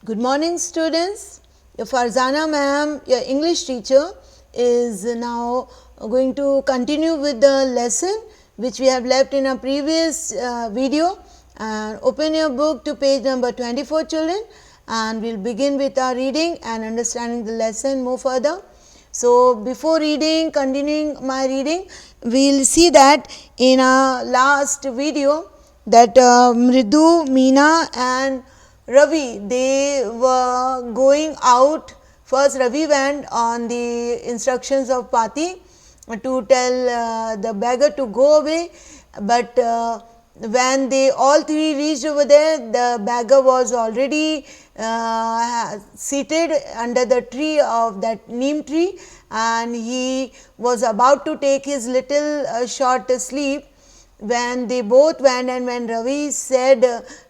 Good morning, students. Your Farzana ma'am, your English teacher, is now going to continue with the lesson which we have left in a previous video. And open your book to page number 24, children, and we will begin with our reading and understanding the lesson more further. So, before reading, continuing my reading, we will see that in our last video that Mridu, Meena and Ravi, they were going out. First Ravi went on the instructions of Pati to tell the beggar to go away, but when they all three reached over there, the beggar was already seated under the tree of that neem tree, and he was about to take his little short sleep when they both went, and when Ravi said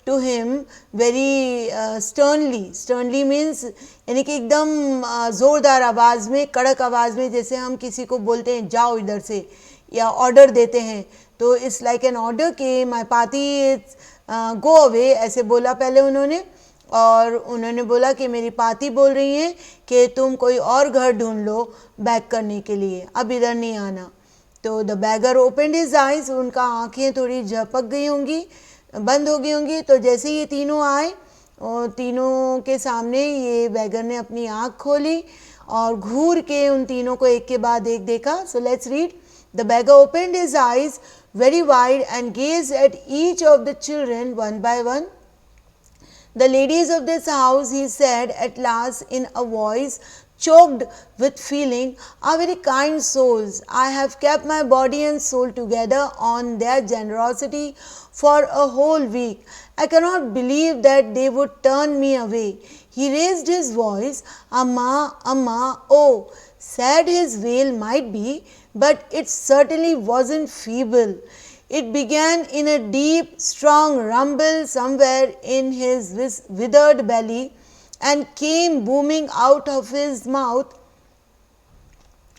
to him very sternly means यानी कि एकदम ज़ोरदार आवाज़ में, कड़क आवाज़ में, जैसे हम किसी को बोलते हैं जाओ इधर से या ऑर्डर देते हैं, तो इट्स लाइक एन ऑर्डर कि माय पाती गो अवे, ऐसे बोला पहले उन्होंने, और उन्होंने बोला कि मेरी पाती बोल रही है कि तुम कोई और घर ढूंढ लो बैक करने के लिए, अब इधर नहीं आना. तो the bagger opened his eyes, उनका आँखें थोड़ी झपक गई होंगी, बंद हो गई होंगी. तो जैसे ये तीनों आए और तीनों के सामने ये बैगर ने अपनी आँख खोली और घूर के उन तीनों को एक के बाद एक देखा. So let's read. The bagger opened his eyes very wide and gazed at each of the children one by one. The ladies of this house, he said at last in a voice choked with feeling, are very kind souls. I have kept my body and soul together on their generosity for a whole week. I cannot believe that they would turn me away. He raised his voice, Amma, Amma, oh, sad his wail might be, but it certainly wasn't feeble. It began in a deep, strong rumble somewhere in his withered belly and came booming out of his mouth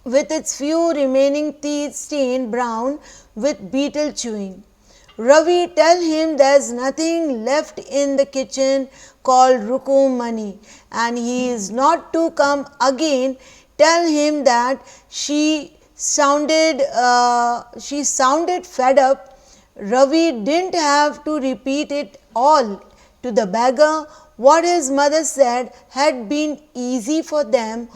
with its few remaining teeth stained brown with beetle chewing. Ravi, tell him there's nothing left in the kitchen called Rukumani, and he is not to come again. Tell him that she sounded fed up. Ravi didn't have to repeat it all to the beggar. What his mother said had been easy for them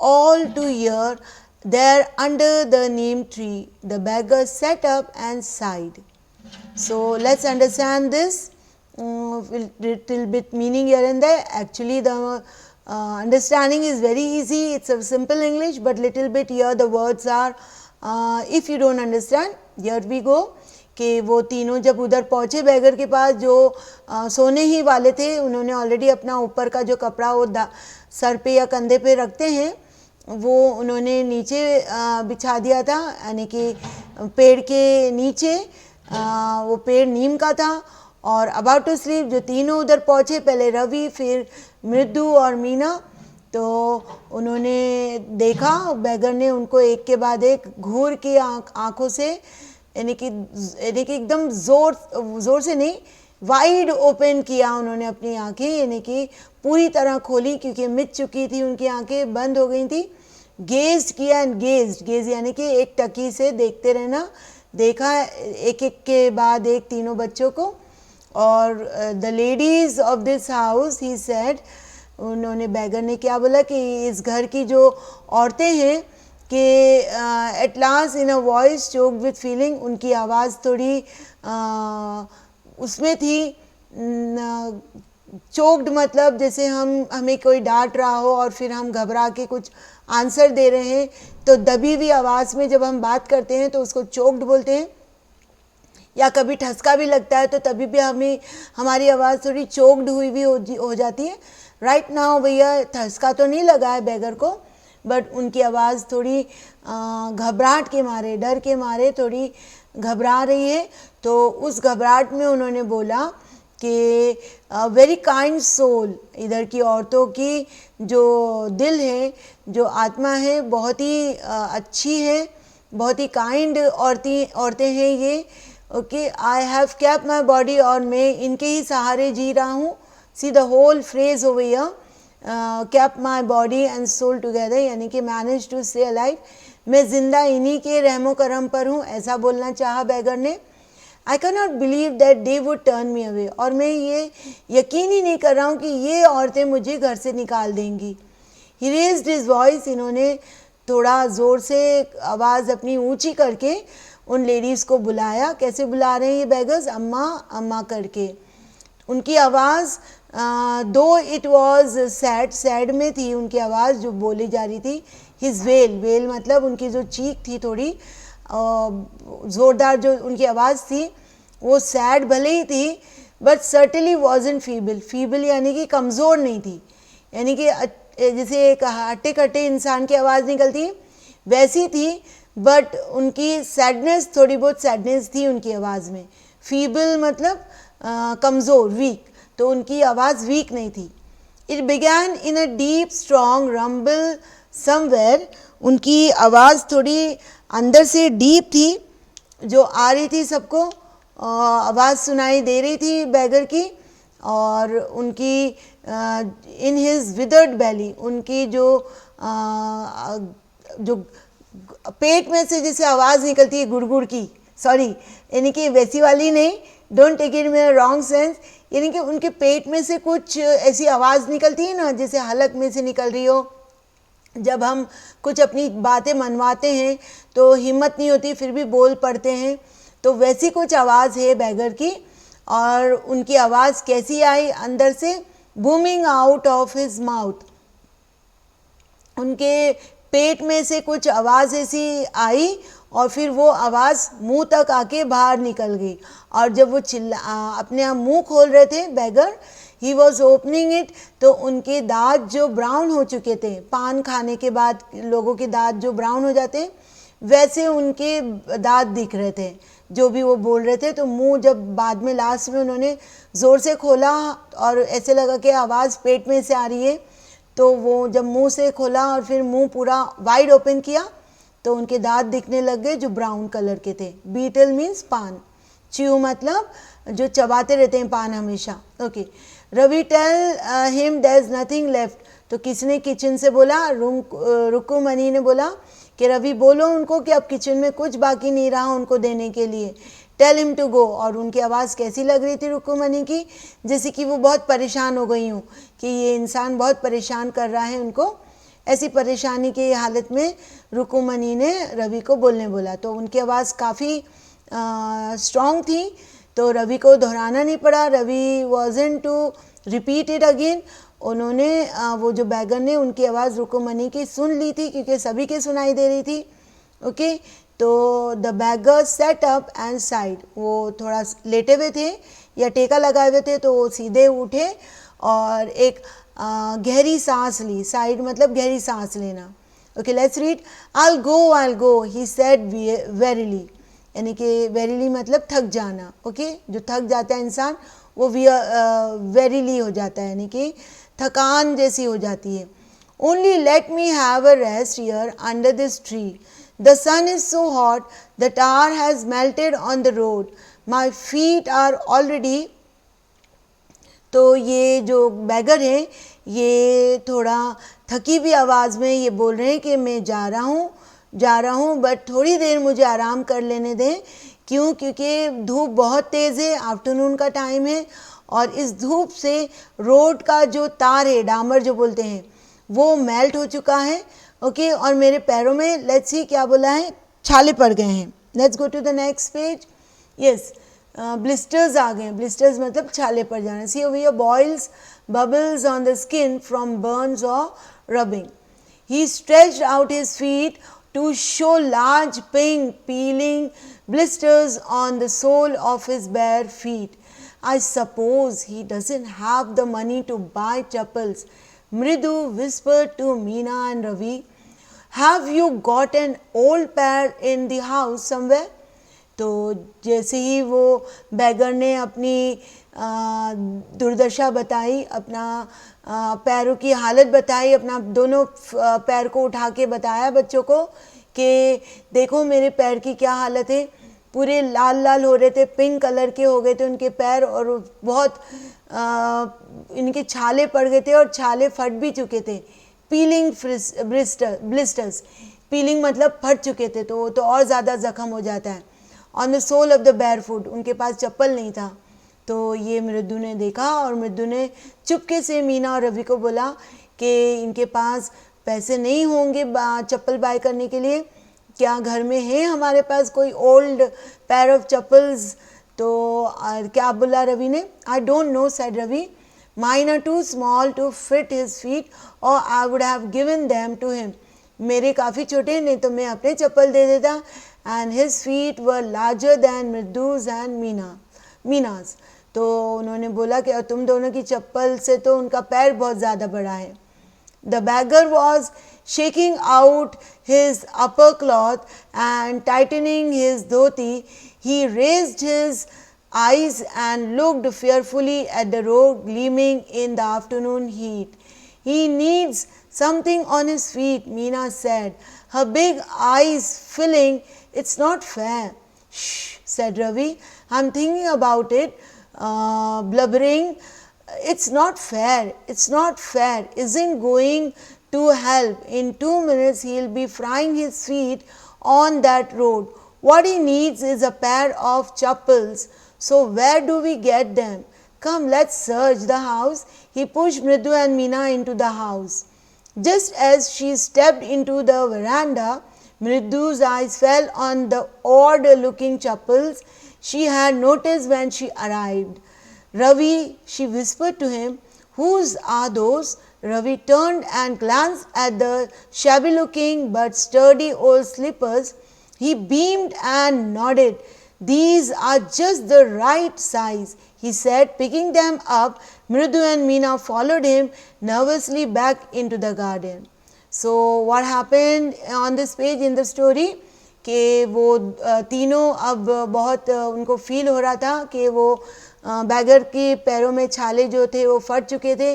all to hear there under the neem tree. The beggar sat up and sighed. So let's understand this. Little bit meaning here and there. Actually, the understanding is very easy. It's a simple English, but little bit here the words are. If you don't understand, here we go. कि वो तीनों जब उधर पहुँचे bagger के पास जो सोने ही वाले थे, उन्होंने ऑलरेडी अपना ऊपर का जो कपड़ा वो सर पे या कंधे पे रखते हैं वो उन्होंने नीचे बिछा दिया था, यानी कि पेड़ के नीचे. वो पेड़ नीम का था. और अबाउट टू स्लीप जो तीनों उधर पहुँचे, पहले रवि, फिर मृदु और मीना, तो उन्होंने देखा बैगर ने उनको एक के बाद एक घूर के आँखों से, यानी कि एकदम ज़ोर से नहीं, वाइड ओपन किया उन्होंने अपनी आँखें, यानी कि पूरी तरह खोली क्योंकि मिट चुकी थी उनकी आँखें, बंद हो गई थी. गेज्ड किया एंड गेज यानी कि एक टकी से देखते रहना. देखा एक एक के बाद एक तीनों बच्चों को. और the ladies of this house, he said, उन्होंने बैगर ने क्या बोला कि इस घर की जो औरतें हैं कि at last in a voice choked with feeling, उनकी आवाज़ थोड़ी उसमें थी. चोक्ड मतलब जैसे हमें कोई डांट रहा हो और फिर हम घबरा के कुछ आंसर दे रहे हैं, तो दबी हुई आवाज़ में जब हम बात करते हैं तो उसको चोक्ड बोलते हैं. या कभी ठसका भी लगता है तो तभी भी हमारी आवाज़ थोड़ी चोक्ड हुई भी हो जाती है. राइट नाउ भैया ठसका तो नहीं लगा है बैगर को, बट उनकी आवाज़ थोड़ी घबराहट के मारे, डर के मारे थोड़ी घबरा रही है. तो उस घबराहट में उन्होंने बोला कि वेरी काइंड सोल, इधर की औरतों की जो दिल है, जो आत्मा है, बहुत ही अच्छी है, बहुत ही काइंड औरतें हैं ये. Okay, I have kept my body, और मैं इनके ही सहारे जी रहा हूँ. See the whole phrase over here, kept my body and soul together, यानी कि managed to stay alive, मैं जिंदा इन्हीं के रहमो करम पर हूँ, ऐसा बोलना चाहा बैगर ने. I cannot believe that they would turn me away, और मैं ये यकीन ही नहीं कर रहा हूँ कि ये औरतें मुझे घर से निकाल देंगी. He raised his voice, इन्होंने थोड़ा ज़ोर से आवाज़ अपनी ऊंची करके उन लेडीज़ को बुलाया. कैसे बुला रहे हैं ये बैगर्स? अम्मा अम्मा करके. उनकी आवाज़ दो इट वॉज सैड में थी उनकी आवाज़ जो बोली जा रही थी. हिज वेल मतलब उनकी जो चीख थी थोड़ी ज़ोरदार जो उनकी आवाज़ थी वो सैड भले ही थी, बट सर्टनली वॉजंट फीबल यानी कि कमज़ोर नहीं थी, यानी कि जैसे एक हट्टे कट्टे इंसान की आवाज़ निकलती है वैसी थी, बट उनकी सैडनेस, थोड़ी बहुत सैडनेस थी उनकी आवाज़ में. फीबल मतलब कमज़ोर, वीक, तो उनकी आवाज़ वीक नहीं थी. It began in a deep strong rumble somewhere, उनकी आवाज़ थोड़ी अंदर से डीप थी जो आ रही थी, सबको आवाज़ सुनाई दे रही थी बैगर की. और उनकी इन हिज विदर्ड बैली, उनकी जो पेट में से जैसे आवाज़ निकलती है गुड़गुड़ की, सॉरी यानी कि वैसी वाली नहीं, don't take it in wrong sense, यानी कि उनके पेट में से कुछ ऐसी आवाज़ निकलती है ना जैसे हलक में से निकल रही हो. जब हम कुछ अपनी बातें मनवाते हैं तो हिम्मत नहीं होती फिर भी बोल पड़ते हैं, तो वैसी कुछ आवाज़ है बैगर की. और उनकी आवाज़ कैसी आई? अंदर से, booming out of his mouth, उनके पेट में से कुछ आवाज़ ऐसी आई और फिर वो आवाज़ मुंह तक आके बाहर निकल गई. और जब वो अपने आप मुंह खोल रहे थे बैगर, ही वॉज ओपनिंग इट, तो उनके दांत जो ब्राउन हो चुके थे, पान खाने के बाद लोगों के दांत जो ब्राउन हो जाते हैं वैसे उनके दांत दिख रहे थे जो भी वो बोल रहे थे. तो मुंह जब बाद में लास्ट में उन्होंने ज़ोर से खोला और ऐसे लगा कि आवाज़ पेट में से आ रही है, तो वो जब मुंह से खोला और फिर मुंह पूरा वाइड ओपन किया तो उनके दांत दिखने लग गए जो ब्राउन कलर के थे. बीटल मीन्स पान, च्यू मतलब जो चबाते रहते हैं पान हमेशा. Okay. Ravi tell him there is nothing left, तो किसने किचन से बोला? रुक्कुमणी ने बोला कि रवि बोलो उनको कि अब किचन में कुछ बाकी नहीं रहा उनको देने के लिए. Tell him to go. और उनकी आवाज़ कैसी लग रही थी रुक्कुमणी की? जैसे कि वो बहुत परेशान हो गई हूँ कि ये इंसान बहुत परेशान कर रहा है उनको. ऐसी परेशानी की हालत में रुक्कुमणी ने रवि को बोलने बोला. तो उनकी आवाज़ काफ़ी स्ट्रॉन्ग थी, तो रवि को दोहराना नहीं पड़ा. Ravi wasn't to repeat it again. उन्होंने वो जो बैगर ने उनकी आवाज़ रुक्कुमणी की सुन ली थी क्योंकि सभी के सुनाई दे रही थी. ओके. तो the bagger set up and side, वो थोड़ा लेटे हुए थे या टेका लगाए हुए थे, तो वो सीधे उठे और एक गहरी सांस ली. साइड मतलब गहरी सांस लेना. Okay, let's read. I will go he said verily, यानी कि वेरीली मतलब थक जाना. ओके, जो थक जाता है इंसान वो वेरीली हो जाता है, यानी कि थकान जैसी हो जाती है. Only let me have a rest here under this tree. The sun is so hot the tar has melted on the road. My feet are already. तो ये जो बैगर हैं ये थोड़ा थकी हुई आवाज़ में ये बोल रहे हैं कि मैं जा रहा हूँ बट थोड़ी देर मुझे आराम कर लेने दें. क्यों? क्योंकि धूप बहुत तेज़ है, आफ्टरनून का टाइम है और इस धूप से रोड का जो तार है, डामर जो बोलते हैं, वो मेल्ट हो चुका है. ओके, और मेरे पैरों में लेट्स सी क्या बोला है, छाले पड़ गए हैं. Let's go to the next page. Yes, blisters आ गए. ब्लिस्टर्स मतलब छाले पड़ जाना. See over here, boils bubbles on the skin from burns or rubbing. He stretched out his feet to show large pink peeling blisters on the sole of his bare feet. I suppose he doesn't have the money to buy chappals. Mridu whispered to Meena and Ravi. Have you got an old pair in the house somewhere? तो जैसे ही वो bagger ने अपनी दुर्दशा बताई, अपना पैरों की हालत बताई, अपना दोनों पैर को उठा के बताया बच्चों को कि देखो मेरे पैर की क्या हालत है. पूरे लाल लाल हो रहे थे, पिंक कलर के हो गए थे उनके पैर और बहुत इनके छाले पड़ गए थे और छाले फट भी चुके थे, पीलिंग ब्लिस्टर्स, पीलिंग मतलब फट चुके थे, तो वो तो और ज़्यादा ज़ख्म हो जाता है। On the sole of the bare foot, उनके पास चप्पल नहीं था। तो ये मृदु ने देखा और मृदु ने चुपके से मीना और रवि को बोला कि इनके पास पैसे नहीं होंगे चप्पल बाय करने के लिए, क्या घर में है हमारे पास कोई ओल्ड पेयर ऑफ चप्पल्स? तो क्या बोला रवि ने? I don't know, said Ravi, mine are too small to fit his feet और I would have given them to him. मेरे काफ़ी छोटे, नहीं तो मैं अपने चप्पल दे देता। And his feet were larger than Mridu's and Meena's. तो उन्होंने बोला कि तुम दोनों की चप्पल से तो उनका पैर बहुत ज़्यादा बड़ा है। The beggar was shaking out his upper cloth and tightening his dhoti. He raised his eyes and looked fearfully at the road gleaming in the afternoon heat. He needs something on his feet, Meena said, her big eyes filling. It's not fair. Shh, said Ravi. I'm thinking about it, blubbering. It's not fair, it's not fair, isn't going to help. In 2 minutes he'll be frying his feet on that road. What he needs is a pair of chappals. So where do we get them? Come, let's search the house. He pushed Mridu and Meena into the house. Just as she stepped into the veranda, Mridu's eyes fell on the odd looking chappals she had noticed when she arrived. Ravi, she whispered to him, whose are those? Ravi turned and glanced at the shabby looking but sturdy old slippers. He beamed and nodded. These are just the right size, he said, picking them up. Mridu and Meena followed him nervously back into the garden. So what happened on this page in the story? कि वो तीनों अब बहुत उनको feel हो रहा था कि वो बैगर के पैरों में छाले जो थे वो फट चुके थे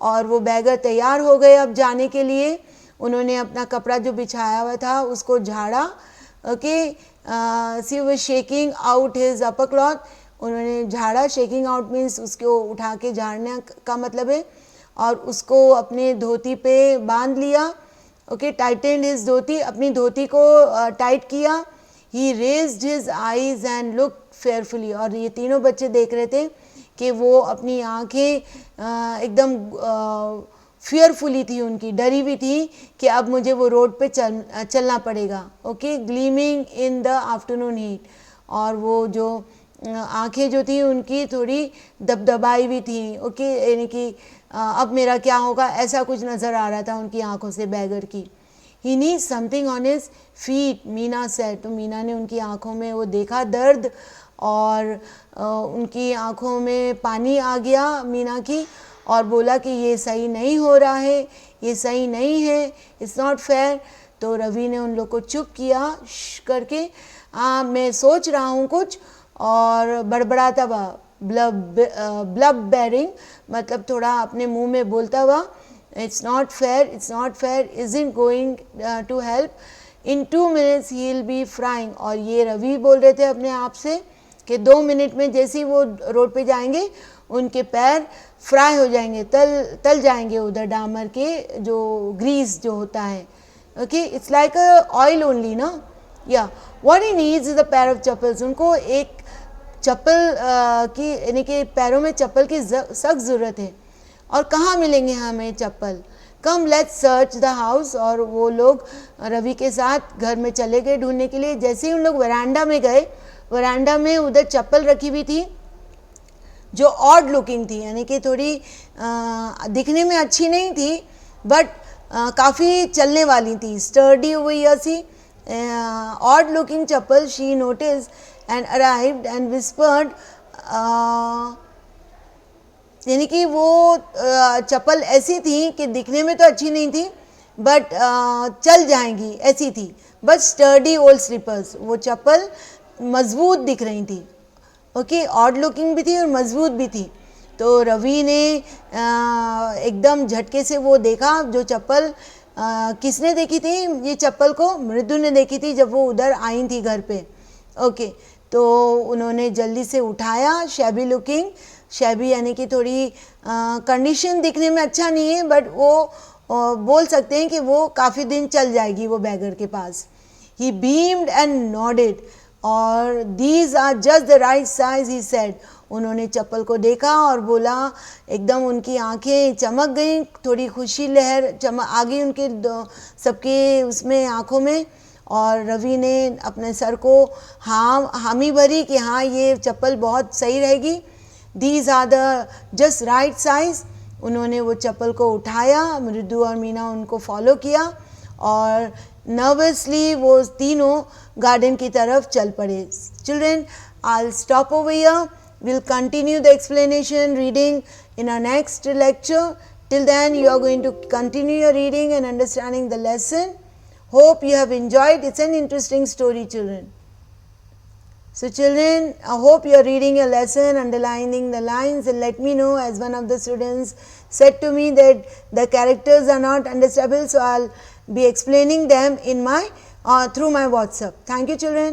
और वो बैगर तैयार हो गए अब जाने के लिए। उन्होंने अपना कपड़ा जो बिछाया हुआ था उसको झाड़ा। ओके, सी वो शेकिंग आउट हिज अपर क्लॉथ, उन्होंने झाड़ा। शेकिंग आउट मीन्स उसको उठा के झाड़ने का मतलब है। और उसको अपने धोती पे बांध लिया। ओके, टाइटेंड हिज धोती, अपनी धोती को टाइट किया। He raised his eyes and look fearfully, और ये तीनों बच्चे देख रहे थे कि वो अपनी आंखें एकदम फियरफुली थी, उनकी डरी हुई थी कि अब मुझे वो रोड पे चलना पड़ेगा। Okay, gleaming in the afternoon heat, और वो जो आंखें जो थी उनकी थोड़ी दबदबाई भी थी। ओके, यानी कि अब मेरा क्या होगा, ऐसा कुछ नज़र आ रहा था उनकी आंखों से बैगर की। He need something on his feet, Meena said. तो मीना ने उनकी आंखों में वो देखा दर्द, और उनकी आंखों में पानी आ गया मीना की, और बोला कि ये सही नहीं हो रहा है, ये सही नहीं है, इट्स नॉट फेयर। तो रवि ने उन लोग को चुप किया करके, मैं सोच रहा हूँ कुछ, और बड़बड़ाता हुआ, ब्लब बेरिंग मतलब थोड़ा अपने मुंह में बोलता हुआ, it's not fair, it's not fair, isn't going to help. In 2 minutes he will be frying. और ये रवि बोल रहे थे अपने आप से कि 2 मिनट में जैसे ही वो रोड पे जाएंगे उनके पैर फ्राई हो जाएंगे, तल जाएंगे उधर डामर के जो ग्रीस जो होता है। Okay, it's like a oil only ना। या what he needs is a pair of chappals, उनको एक चप्पल की यानी कि पैरों में चप्पल की सख्त ज़रूरत है। और कहाँ मिलेंगे हमें चप्पल? Come let's search the house. और वो लोग रवि के साथ घर में चले गए ढूंढने के लिए। जैसे ही उन लोग वरांडा में गए, वरांडा में उधर चप्पल रखी हुई थी जो ऑड लुकिंग थी, यानी कि थोड़ी दिखने में अच्छी नहीं थी बट काफ़ी चलने वाली थी, स्टर्डी हुई ऐसी। Odd looking chappal she notice and arrived and whispered, यानी कि वो चप्पल ऐसी थी कि दिखने में तो अच्छी नहीं थी बट चल जाएंगी ऐसी थी, बट स्टर्डी ओल्ड स्लीपर्स, वो चप्पल मजबूत दिख रही थी। ओके, ऑड लुकिंग भी थी और मजबूत भी थी। तो रवि ने एकदम झटके से वो देखा जो चप्पल, किसने देखी थी ये चप्पल को? मृदु ने देखी थी जब वो उधर आई थी घर पे। ओके, तो उन्होंने जल्दी से उठाया शैबी लुकिंग शैबी यानी कि थोड़ी कंडीशन दिखने में अच्छा नहीं है, बट वो बोल सकते हैं कि वो काफ़ी दिन चल जाएगी वो बैगर के पास. He beamed and nodded. और these are just the right size, he said. उन्होंने चप्पल को देखा और बोला, एकदम उनकी आंखें चमक गईं, थोड़ी खुशी लहर आ गई उनके सबके उसमें आंखों में. और रवि ने अपने सर को हामी भरी कि हाँ ये चप्पल बहुत सही रहेगी. These are the just right size. उन्होंने वो चप्पल को उठाया, मृदु और मीना उनको फॉलो किया और नर्वसली वो तीनों गार्डन की तरफ चल पड़े. Children, I'll stop over here. We'll continue the explanation reading in our next lecture. Till then, you are going to continue your reading and understanding the lesson. Hope you have enjoyed. It's an interesting story, children. So children, I hope you are reading your lesson, underlining the lines, and let me know, as one of the students said to me that the characters are not understandable, so I'll be explaining them in my through my WhatsApp. Thank you, children.